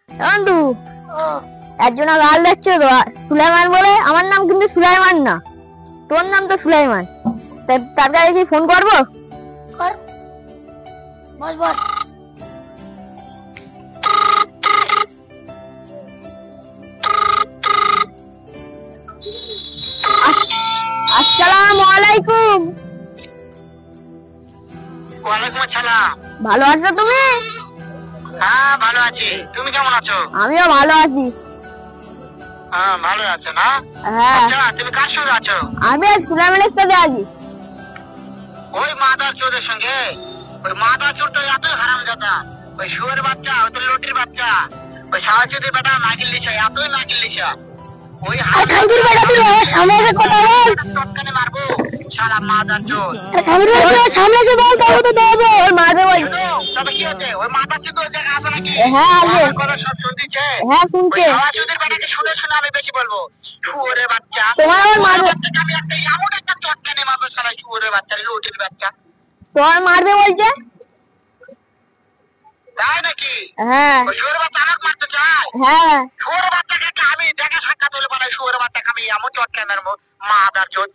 বন্ধু, একজন গাল দিচ্ছে তো সুলাইমান বলে। আমার নাম কিন্তু সুলাইমান না, তোর নাম তো সুলাইমান। তার কাছে কি ফোন করবো? কর, বস বস। আসসালামু আলাইকুম। ওয়ালাইকুম আসসালাম। ভালো আছো তুমি? হ্যাঁ ভালো আছি, তুমি কেমন আছো? আমিও ভালো আছি। হ্যাঁ ভালো আছো না? হ্যাঁ, আচ্ছা, তুমি কার সঙ্গে আছো? আমি আর সুলাইমানের সাথে আছি। ওই মাদার চোরের সঙ্গে? ওই মাদার চোর তো এতই হারামজাদা, ওই শুয়োরের বাচ্চা, ওই তো লটির বাচ্চা, ওই সাহায্যের বেটা নাগিল লিখা, এতই নাগিল লিখা। ওই খাঙ্কির বেটা, তুই আমার সামনে এসে কথা বল। চটকানে মারবো শালা মাদার চোর। খাঙ্কির বেটা, সামনে এসে বল, তবে তো দেবো। ওর মারবে বল। তবে কি হচ্ছে? ওই মাদার চোর ওই জায়গায় আছে নাকি? হ্যাঁ আছে। আমার কথা সব শুনতিছে? হ্যাঁ শুনছে। ওই সাহায্যের বেটাকে শুনে শুনে আমি বেশি বলবো শুয়োরের বাচ্চা। তোমার আবার মারবে। আমি একটা এমন একটা চটকানে মারবো শালা শুয়োরের বাচ্চা, লটির বাচ্চা। তোমার মারবে বলছে। তাই নাকি? হ্যাঁ ওই শুয়োরের বাচ্চা আমাকে মারতে চায়? হ্যাঁ। শুয়োরের বাচ্চাকে আমি দেখা সাক্ষাৎ হলে পারে শুয়োরের বাচ্চাকে আমি এমন চটকানে মারবো মাদার চোর।